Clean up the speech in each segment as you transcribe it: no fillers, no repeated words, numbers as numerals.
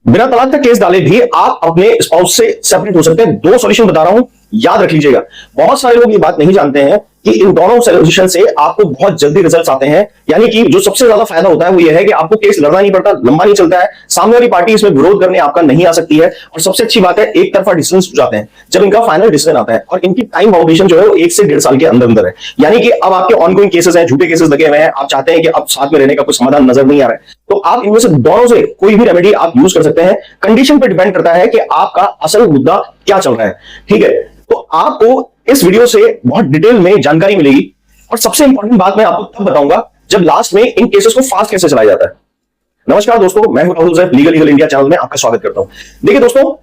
बिना तलाक का केस डाले भी आप अपने स्पाउस से सेपरेट हो सकते हैं। दो सॉल्यूशन बता रहा हूं, याद रख लीजिएगा। बहुत सारे लोग ये बात नहीं जानते हैं कि इन दोनों सॉल्यूशन से आपको बहुत जल्दी रिजल्ट्स आते हैं। यानी कि जो सबसे ज्यादा फायदा होता है वो ये है कि आपको केस लड़ना नहीं पड़ता, लंबा नहीं चलता है, सामने वाली पार्टी इसमें विरोध करने आपका नहीं आ सकती है, और सबसे अच्छी बात है एक तरफा डिसीजन हो जाते हैं जब इनका फाइनल डिसीजन आता है। और इनकी टाइम बाउंडेशन जो है वो 1 से 1.5 साल के अंदर अंदर है। यानी कि अब आपके ऑनगोइंग केसेस हैं, झूठे केसेस लगे हुए हैं, आप चाहते हैं कि अब साथ में रहने का कोई समाधान नजर नहीं आ रहा है, तो आप इनमें से दोनों से कोई भी रेमेडी आप यूज कर सकते हैं। कंडीशन पर डिपेंड करता है कि आपका असल मुद्दा क्या चल रहा है। ठीक है, तो आपको इस वीडियो से बहुत डिटेल में जानकारी मिलेगी, और सबसे इंपॉर्टेंट बात मैं आपको तब बताऊंगा जब लास्ट में इन केसेस को फास्ट कैसे चलाया जाता है। नमस्कार दोस्तों, मैं हूं राहुल ज़ैफ, लीगल इंडिया चैनल में आपका स्वागत करता हूं। देखिए दोस्तों,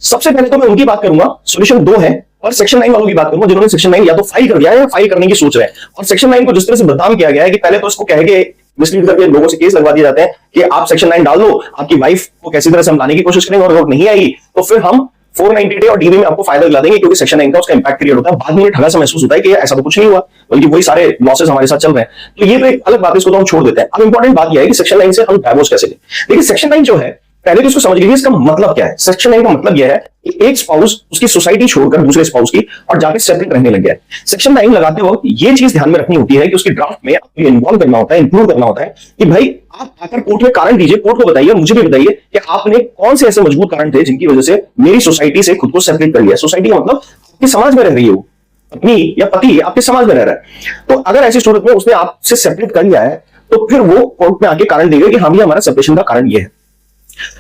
सबसे पहले तो मैं उनकी बात करूंगा, सॉल्यूशन 2 है, और सेक्शन 9 वालों की बात करूंगा जिन्होंने सेक्शन 9 या तो फाइल कर दिया है या फाइल करने की सोच रहे हैं। और सेक्शन 9 को जिस तरह से बदनाम किया गया है कि पहले तो इसको कह के मिसलीड करके लोगों से केस लगवा दिए जाते हैं कि आप सेक्शन 9 डाल दो, आपकी वाइफ को कैसी तरह से हम लाने की कोशिश करेंगे और वोट नहीं आएगी तो फिर हम 490 डे और डीबी में आपको फायदा दिला देंगे, क्योंकि सेक्शन 9 का उसका इंपैक्ट क्रिएट होता है। बाद में ठगा सा महसूस होता है कि ऐसा तो कुछ नहीं हुआ, बल्कि वही सारे लॉसेस हमारे साथ चल रहे हैं। तो ये तो एक अलग बात है, इसको तो हम छोड़ देते हैं। अब इंपॉर्टेंट बात यह है कि सेक्शन 9 से हम डाइवोर्स कैसे लें। देखिए सेक्शन 9 जो है, पहले तो इसको समझ लीजिए इसका मतलब क्या है। सेक्शन 9 का मतलब यह है कि एक स्पाउस उसकी सोसाइटी छोड़कर दूसरे स्पाउस की और जाकर सेपरेट रहने लग गया है। सेक्शन 9 लगाते वक्त ये चीज ध्यान में रखनी होती है कि उसकी ड्राफ्ट में आपको इन्वॉल्व करना होता है, इंक्लूड करना होता है कि भाई आप आकर कोर्ट में कारण दीजिए, कोर्ट को बताइए और मुझे भी बताइए कि आपने कौन से ऐसे मजबूत कारण थे जिनकी वजह से मेरी सोसाइटी से खुद को सेपरेट कर लिया। सोसाइटी का मतलब आपके समाज में रह रही है, वो पत्नी या पति आपके समाज में रह रहा है। तो अगर ऐसी सूरत में उसने आपसे सेपरेट कर लिया है तो फिर वो कोर्ट में आके कारण देगा कि हाँ भैया हमारा सेपरेशन का कारण ये है।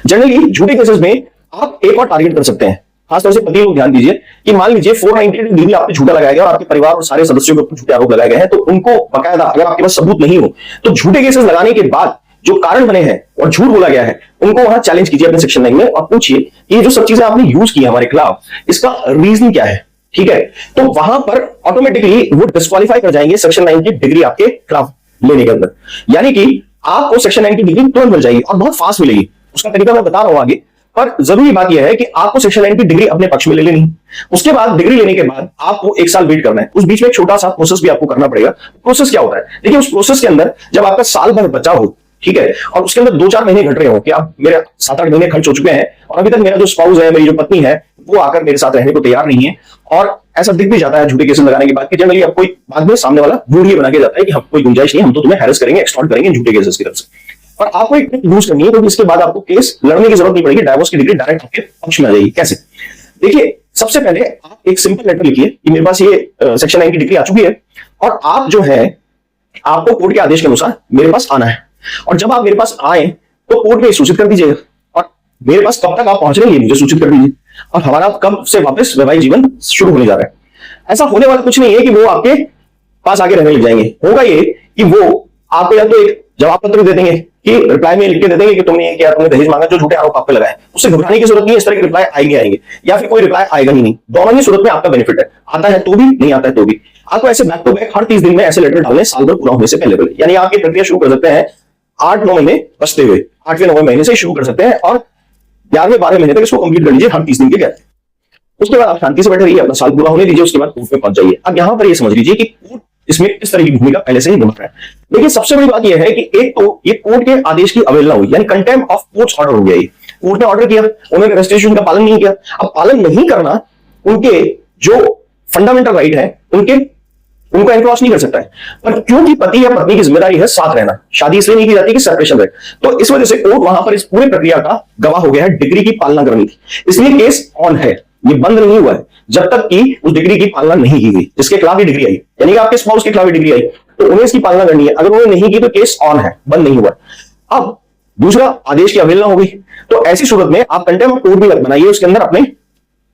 जनरली झूठे केसेस में आप एक और टारगेट कर सकते हैं, खासतौर से पति लोग ध्यान दीजिए कि मान लीजिए 490 डीबी आप पे झूठा लगाया गया और आपके परिवार और सारे सदस्यों के ऊपर झूठे आरोप लगाए गए हैं, तो उनको बकायदा अगर आपके पास सबूत नहीं हो तो झूठे केसेस लगाने के बाद जो कारण बने हैं और झूठ बोला गया है उनको वहां चैलेंज कीजिए अपने सेक्शन 9 में और पूछिए कि ये जो सब चीजें आपने यूज की हमारे खिलाफ, इसका रीजन क्या है। ठीक है, तो वहां पर ऑटोमेटिकली वो डिस्क्वालीफाई कर जाएंगे सेक्शन 9 की डिग्री आपके खिलाफ लेने के अंदर। यानी कि आपको सेक्शन 9 की डिग्री तुरंत मिल जाएगी और बहुत फास्ट मिलेगी। उसका तरीका मैं बता रहा हूं आगे, पर जरूरी बात यह है कि आपको सेक्शन 9 की डिग्री अपने पक्ष में ले लेनी। उसके बाद डिग्री लेने के बाद आपको 1 साल वेट करना है। उस बीच में एक छोटा सा प्रोसेस भी आपको करना पड़ेगा। प्रोसेस क्या होता है, देखिए उस प्रोसेस के अंदर जब आपका साल भर बचा हो, ठीक है, और उसके अंदर 2-4 महीने घट रहे हो कि अब मेरे 7-8 महीने खर्च हो चुके हैं और अभी तक मेरा जो स्पाउस है, मेरी जो पत्नी है, वो आकर मेरे साथ रहने को तैयार नहीं है, और ऐसा दिख भी जाता है झूठे केसेस लगाने के बाद कि जनरली अब कोई बाद में सामने वाला मूड ये बना के जाता है कि हम कोई गुंजाइश नहीं, हम तो तुम्हें हैरेस करेंगे, एक्सटॉर्ट करेंगे झूठे केसेस की तरफ से। और आपको एक ट्रिक यूज करनी है, क्योंकि इसके बाद आपको केस लड़ने की जरूरत नहीं पड़ेगी, डाइवोर्स की डिग्री डायरेक्ट आपके पक्ष में आ जाएगी। कैसे? देखिए सबसे पहले आप एक सिंपल लेटर लिखिए कि मेरे पास ये सेक्शन 9 की डिग्री आ चुकी है और आप जो है आपको कोर्ट के आदेश के अनुसार मेरे पास आना है, और जब आप मेरे पास आए तो कोर्ट में सूचित कर दीजिएगा और मेरे पास कब तक आप पहुंच रहे हैं ये मुझे सूचित कर दीजिए, और हमारा कब से वापस वैवाहिक जीवन शुरू होने जा रहा है। ऐसा होने वाला कुछ नहीं है कि वो आपके पास आके रहने लग जाएंगे। होगा ये कि वो आपको या तो एक जवाब पत्र दे देंगे कि रिप्लाई में लिख के दे देंगे कि तुमने ये किया, तुमने दहेज मांगा, जो झूठे आरोप आप पे लगाए। उससे घबराने की जरूरत नहीं है, इस तरह के रिप्लाई आएंगे, या फिर कोई रिप्लाई आएगा ही नहीं। दोनों ही सूरत में आपका बेनिफिट है, आता है तो भी, नहीं आता है तो भी। आपको ऐसे बैक टू बैक हर 30 दिन में ऐसे लेटर डालने, साल भर पूरा होने से पहले। यानी आप ये प्रक्रिया शुरू कर सकते हैं 8-9 महीने बचते हुए, 8वें-9वें महीने से शुरू कर सकते हैं और 11वें-12वें महीने तक इसको कंप्लीट कर लीजिए हर 30 दिन के गैप। उसके बाद आप शांति से बैठे रहिए, अपना साल पूरा होने दीजिए, उसके बाद कोर्ट में पहुंच जाइए। अब यहां पर ये समझ लीजिए कि कोर्ट इसमें इस तरह की भूमिका पहले से ही निभा रहा है। लेकिन सबसे बड़ी बात यह है कि एक तो ये कोर्ट के आदेश की अवहेलना हुई, यानी कंटेम्प्ट ऑफ कोर्ट्स ऑर्डर हो गया। ये कोर्ट ने ऑर्डर किया, उन्होंने रेस्ट्रिक्शन का पालन नहीं किया। अब पालन नहीं करना उनके जो फंडामेंटल राइट है उनको एनक्रॉच नहीं कर सकता है, पर क्योंकि पति या पत्नी की जिम्मेदारी है साथ रहना, शादी इसलिए नहीं की जाती कि सेपरेशन रहे, तो इस वजह से कोर्ट वहां पर इस पूरी प्रक्रिया का गवाह हो गया है। डिग्री की पालना करनी थी, इसलिए केस ऑन है, ये बंद नहीं हुआ है जब तक कि उस डिग्री की पालना नहीं की गई जिसके खिलाफ ये डिग्री आई। यानी कि आपके स्पाउस के खिलाफ डिग्री आई तो उन्हें इसकी पालना करनी है, अगर उन्होंने नहीं की तो केस ऑन है, बंद नहीं हुआ। अब दूसरा, आदेश की अवहेलना हो गई, तो ऐसी सूरत में आप कंटेम्प्ट ऑफ कोर्ट भी बनाइए उसके अंदर अपने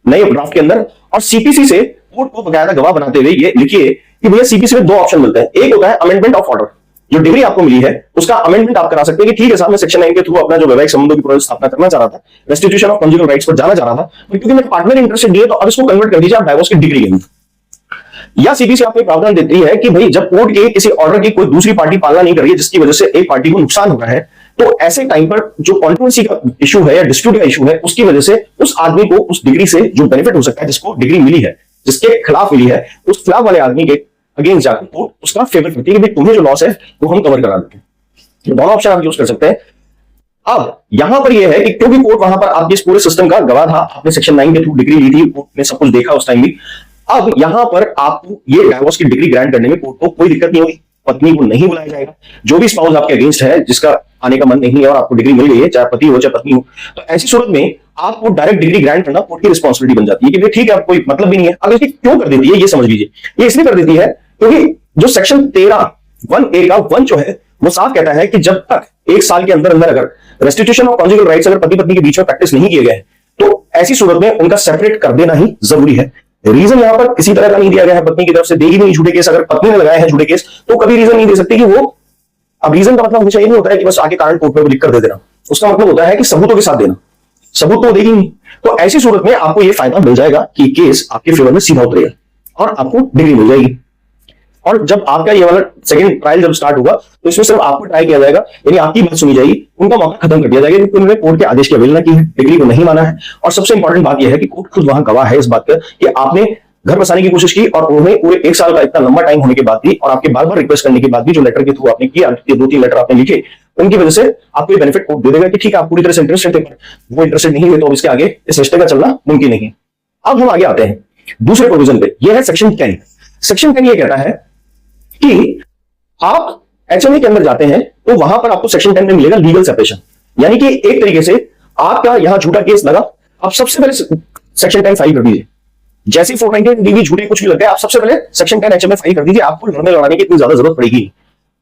नए ड्राफ्ट के अंदर, और सीपीसी से कोर्ट को बकायदा गवाह बनाते हुए ये लिखिए कि भैया सीपीसी में 2 ऑप्शन मिलते हैं। एक होता है अमेंडमेंट ऑफ ऑर्डर, जो डिग्री आपको मिली है उसका अमेंडमेंट आप करा सकते हैं कि ठीक है साहब, मैं सेक्शन 9 के थ्रू अपना जो वैवाहिक संबंधों की स्थापना करना चाह रहा था, रेस्टिट्यूशन ऑफ कंजुगल राइट्स पर जाना चाह रहा था, क्योंकि मेरे पार्टनर इंटरेस्टेड नहीं है, तो अब इसको कन्वर्ट कर दीजिए आप डाइवोर्स की डिग्री के अंदर। या सीपीसी आपको एक प्रावधान देती है कि भाई जब कोर्ट के किसी ऑर्डर की कोई दूसरी पार्टी पालना नहीं कर रही है जिसकी वजह से एक पार्टी को नुकसान हो रहा है, तो ऐसे टाइम पर जो कॉन्ट्रोवर्सी का इशू है या डिस्प्यूट का इशू है उसकी वजह से उस आदमी को उस डिग्री से जो बेनिफिट हो सकता है, जिसको डिग्री मिली है, जिसके खिलाफ मिली है, उस खिलाफ वाले आदमी के अगेंस्ट जाकर कोर्ट उसका फेवर करती है कि तुम्हें जो लॉस है वो हम कवर करा देते हैं। दोनों ऑप्शन आप यूज कर सकते हैं। अब यहां पर यह है कि क्योंकि कोर्ट वहां पर आपके इस पूरे सिस्टम का गवाह था, आपने सेक्शन 9 के थ्रू डिग्री ली थी, कोर्ट ने सब कुछ देखा उस टाइम भी। अब यहां पर आपको ये डाइवोर्स की डिग्री ग्रांट करने में कोर्ट को कोई दिक्कत नहीं होगी, पत्नी को नहीं बुलाया जाएगा। जो भी स्पाउस आपके अगेंस्ट है, जिसका आने का मन नहीं है और आपको डिग्री मिल गई है, चाहे पति हो चाहे पत्नी हो, तो ऐसी सूरत में आपको डायरेक्ट डिग्री ग्रांट करना कोर्ट की रिस्पॉन्सिबिलिटी बन जाती है कि ठीक है, आपको कोई मतलब भी नहीं है। अब इसकी क्यों कर देती है ये समझ लीजिए। ये इसलिए कर देती है क्योंकि जो सेक्शन 13(1)(a) का 1 जो है वो साफ कहता है कि जब तक 1 साल के अंदर अंदर अगर रेस्टिट्यूशन ऑफ कॉन्जुगल राइट्स अगर पति पत्नी के बीच में प्रैक्टिस नहीं किए गए तो ऐसी सूरत में उनका सेपरेट कर देना ही जरूरी है। रीजन यहां पर किसी तरह का नहीं दिया गया है, पत्नी की तरफ से देगी नहीं झूठे केस। अगर पत्नी ने लगाया है झूठे केस तो कभी रीजन नहीं दे सकती कि वो, अब रीजन का मतलब हमेशा ये नहीं होता है कि बस आगे कारण कोर्ट में लिख कर दे देना, उसका मतलब होता है कि सबूतों के साथ देना। सबूत तो देगी नहीं, तो ऐसी सूरत में आपको यह फायदा मिल जाएगा कि केस आपके फेवर में सीधा उतरेगा और आपको डिग्री मिल जाएगी। और जब आपका ये वाला सेकंड ट्रायल जब स्टार्ट होगा तो इसमें सिर्फ आपको ट्राई किया जाएगा, यानी आपकी बात सुनी जाएगी, उनका मौका खत्म कर दिया जाएगा क्योंकि उन्होंने कोर्ट के आदेश की अवहेलना की है, डिग्री को नहीं माना है। और सबसे इंपॉर्टेंट बात यह है कि कोर्ट खुद वहां गवाह है इस बात का कि आपने घर बसाने की कोशिश की और उन्होंने पूरे 1 साल का इतना लंबा टाइम होने के बाद भी और आपके बार बार रिक्वेस्ट करने के बाद भी जो लेटर के थ्रू आपने किया, 2-3 लेटर आपने लिखे, उनकी वजह से आपको ये बेनिफिट कोर्ट दे देगा कि ठीक है आप पूरी तरह से इंटरेस्टेड थे, वो इंटरेस्टेड नहीं हुए तो इसके आगे इस रिश्ते का चलना मुमकिन नहीं है। अब हम आगे आते हैं दूसरे प्रोविजन पे, यह है सेक्शन 10। सेक्शन 10 ये कहता है कि आप एचएमए के अंदर जाते हैं तो वहां पर आपको सेक्शन 10 में मिलेगा लीगल सेपरेशन, यानी कि एक तरीके से आपका यहां झूठा केस लगा, आप सबसे पहले सेक्शन 10 फाइल कर दीजिए। जैसे 498 झूठे कुछ भी लग गए, आप सबसे पहले सेक्शन 10 एचएमए फाइल कर दीजिए, आपको लड़ने लड़ाने की इतनी ज्यादा जरूरत पड़ेगी।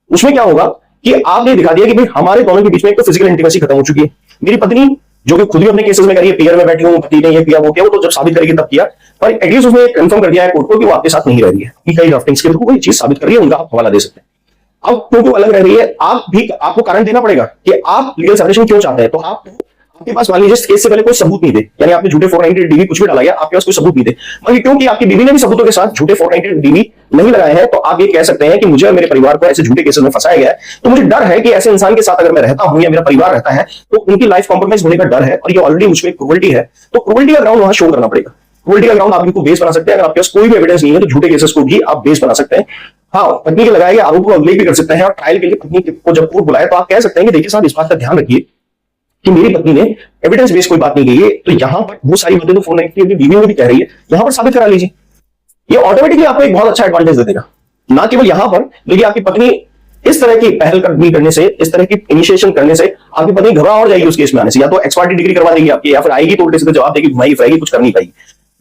उसमें क्या होगा कि आपने दिखा दिया कि भाई हमारे दोनों के बीच में एक तो फिजिकल इंटीमेसी खत्म हो चुकी है। मेरी पत्नी जो कि खुद भी अपने केसेस में करी है, पीयर में बैठी हूं, पति ने ये किया वो किया, वो तो जब साबित करेगी तब किया, पर एटलीस्ट उसने कंफर्म कर दिया है कोर्ट को कि वो आपके साथ नहीं रह रही है, कि कई ड्राफ्टिंग्स के थ्रू कोई चीज साबित कर रही है, उनका आप हवाला दे सकते हैं। अब क्योंकि अलग रह रही है, आप भी आपको कारण देना पड़ेगा कि आप लीगल सेपरेशन क्यों चाहते हैं। तो आपके पास मान लीजिए केस से पहले कोई सबूत नहीं थे, यानी आपने झूठे 498 डीवी कुछ भी डाला गया, आपके पास कोई सबूत नहीं थे, मगर क्योंकि आपकी बीवी ने भी सबूतों के साथ झूठे 498 डीवी नहीं लगाए हैं, तो आप ये कह सकते हैं कि मुझे और मेरे परिवार को ऐसे झूठे केसेस में फंसाया गया है, तो मुझे डर है कि ऐसे इंसान के साथ अगर मैं रहता हूं या मेरा परिवार रहता है तो उनकी लाइफ कॉम्प्रोमाइज होने का डर है और ये ऑलरेडी मुझ पर क्रूरल्टी है, तो क्रूरल्टी का ग्राउंड वहां शो करना पड़ेगा। क्रूरल्टी का ग्राउंड आप इनको बेस बना सकते हैं। अगर आपके पास कोई भी एविडेंस नहीं है तो झूठे केसेस को भी आप बेस बना सकते हैं। हाँ, पत्नी के लगाए गए आरोप को अगले भी कर सकते हैं और ट्रायल के लिए पत्नी को जब कोर्ट बुलाए तो आप कह सकते हैं कि देखिए साहब, इस बात का ध्यान रखिए कि मेरी पत्नी ने एविडेंस बेस कोई बात नहीं की है, तो यहां पर वो सारी बातें तो 498 बीवी में भी कह रही है, यहां पर साबित करा लीजिए। ये ऑटोमेटिकली आपको एक बहुत अच्छा एडवांटेज दे देगा। ना केवल यहां पर, लेकिन आपकी पत्नी इस तरह की पहल करने से, इस तरह की इनिशिएशन करने से आपकी पत्नी घबरा और जाएगी उस केस में आने से, या तो एक्सपर्टी डिग्री करवा देगी आपकी, या फिर आएगी तो उल्टे सीधे जवाब देगी, घुमाई फिराएगी, कुछ कर नहीं पाएगी।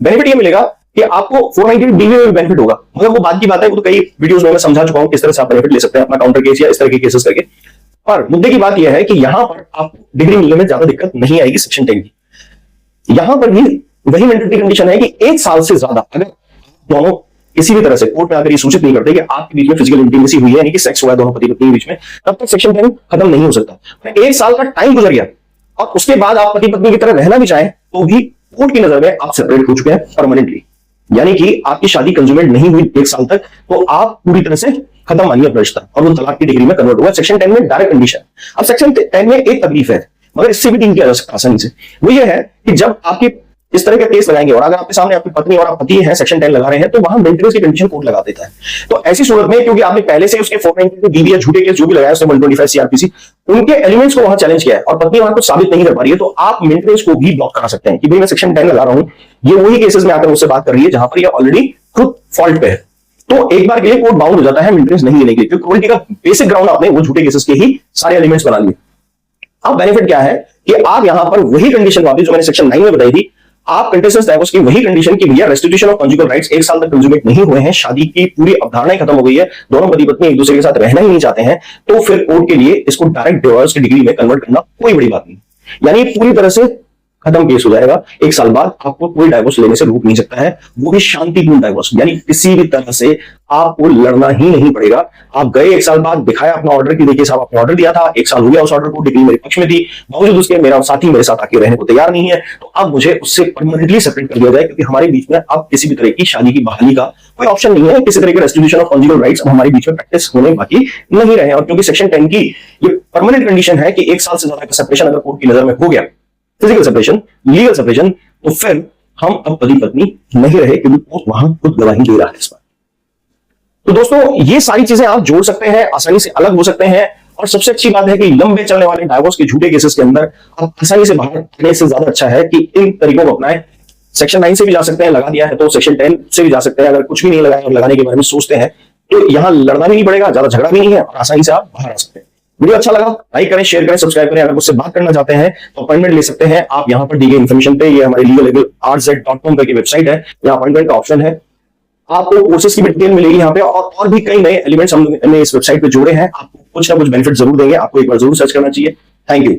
बेनिफिट ये मिलेगा कि आपको 498 डीवी में भी बेनिफिट होगा, मगर वो बात की बात है, वो तो कई वीडियोस में मैं समझा चुका हूं किस तरह से आप बेनिफिट ले सकते हैं अपना काउंटर केस या इस तरह के केसेस करके। पर मुद्दे की बात यह है कि यहां पर आपको डिग्री मिलने में ज्यादा दिक्कत नहीं आएगी सेक्शन 10 की। यहां पर भी वही मैंडेटरी कंडीशन है कि 1 साल से ज्यादा अगर दोनों किसी भी तरह से कोर्ट में आकर ये सूचित नहीं करते कि आपके बीच में फिजिकल इंटीमेसी हुई है, यानी कि सेक्स हुआ है दोनों पति पत्नी के बीच में, तब तक सेक्शन 10 खत्म नहीं हो सकता। 1 साल का टाइम गुजर गया और उसके बाद आप पति पत्नी की तरह रहना भी चाहें तो भी कोर्ट की नजर में आप सेपरेट हो चुके हैं परमानेंटली, यानी कि आपकी शादी कंज्यूमेट नहीं हुई 1 साल तक, तो आप पूरी तरह से खत्म मानिए अपना रिश्ता और वो तलाक की डिग्री में कन्वर्ट हुआ। सेक्शन 10 में डायरेक्ट कंडीशन। अब सेक्शन 10 में एक तकलीफ है, मगर इससे भी डील किया जा सकता आसानी से। वो ये है कि जब आपके इस तरह के केस लगाएंगे और अगर आपके सामने आपकी पत्नी और आप पति हैं, सेक्शन 10 लगा रहे हैं, तो वहां मेंटेनेंस की कंडीशन कोर्ट लगा देता है। तो ऐसी सूरत में क्योंकि आपने पहले से उसके 498 डीवी या झूठे केस जो भी लगाया उसने 125 सीआरपीसी, उनके एलिमेंट्स को वहां चैलेंज किया है और पत्नी वहां कुछ साबित नहीं कर पा रही है, तो आप मेंटेनेंस को भी ब्लॉक करा सकते हैं कि भाई मैं सेक्शन 10 लगा रहा हूं, ये वही केसेस में आकर मुझसे बात कर रही है जहां पर ये ऑलरेडी खुद फॉल्ट पे है, तो एक बार के लिए कोर्ट बाउंड हो जाता है मेंटेनेंस नहीं लेने के लिए, क्योंकि क्रूरल्टी का बेसिक ग्राउंड आपने वो झूठे केसेस के ही सारे एलिमेंट्स बना लिए। अब बेनिफिट क्या है कि आप यहां पर वही कंडीशन वापस जो मैंने सेक्शन 9 में बताई थी, आप कंटेस्टेंट डाइवोर्स की वही कंडीशन की भैया रेस्टिट्यूशन ऑफ कॉन्जुगल राइट्स 1 साल तक कंज्यूमेट नहीं हुए हैं, शादी की पूरी अवधारणा खत्म हो गई है, दोनों पति पत्नी एक दूसरे के साथ रहना ही नहीं चाहते हैं, तो फिर कोर्ट के लिए इसको डायरेक्ट डिवोर्स की डिग्री में कन्वर्ट करना कोई बड़ी बात नहीं, यानी पूरी तरह से खत्म केस हो जाएगा। 1 साल बाद आपको कोई डाइवोर्स लेने से रोक नहीं सकता है, वो भी शांतिपूर्ण डाइवोर्स, यानी किसी भी तरह से आपको लड़ना ही नहीं पड़ेगा। आप गए 1 साल बाद, दिखाया अपना ऑर्डर की, देखिए साहब आपने ऑर्डर दिया था, 1 साल हो गया उस ऑर्डर को, डिग्री मेरे पक्ष में थी, बावजूद उसके मेरा साथी मेरे साथ आके रहने को तैयार नहीं है, तो अब मुझे उससे परमानेंटली सेपरेट कर दिया जाए, क्योंकि हमारे बीच में अब किसी भी तरह की शादी की बहाली का कोई ऑप्शन नहीं है, किसी तरह के रेस्टिट्यूशन ऑफ कॉन्जुगल राइट्स अब हमारे बीच में प्रैक्टिस होने बाकी नहीं रहे। और क्योंकि सेक्शन 10 की ये परमानेंट कंडीशन है कि 1 साल से ज्यादा का सेपरेशन अगर कोर्ट की नजर में हो गया, फिजिकल सेपरेशन, लीगल सेपरेशन, तो फिर हम अब पति पत्नी नहीं रहे, क्योंकि कोर्ट वहां खुद गवाही दे रहा है इस पर। तो दोस्तों ये सारी चीजें आप जोड़ सकते हैं, आसानी से अलग हो सकते हैं और सबसे अच्छी बात है कि लंबे चलने वाले डाइवोर्स के झूठे केसेस के अंदर आप आसानी से बाहर आने से ज्यादा अच्छा है कि इन तरीकों को अपनाएं। सेक्शन 9 से भी जा सकते हैं, लगा दिया है तो सेक्शन 10 से भी जा सकते हैं। अगर कुछ भी नहीं लगाए और लगाने के बारे में सोचते हैं तो यहां लड़ना भी नहीं पड़ेगा, ज्यादा झगड़ा भी नहीं है और आसानी से आप बाहर आ सकते हैं। वीडियो अच्छा लगा लाइक करें, शेयर करें, सब्सक्राइब करें। अगर मुझसे बात करना चाहते हैं तो अपॉइंटमेंट ले सकते हैं आप यहां पर दी गई इन्फॉर्मेशन पे। ये हमारे legalrz.com करके वेबसाइट है, यहाँ अपॉइंटमेंट का ऑप्शन है। आपको कोर्सेज की भी डिटेल मिलेगी यहाँ पे और भी कई नए एलिमेंट्स हमने इस वेबसाइट पे जोड़े हैं। आपको कुछ ना कुछ बेनिफिट जरूर देंगे, आपको एक बार जरूर सर्च करना चाहिए। Thank you.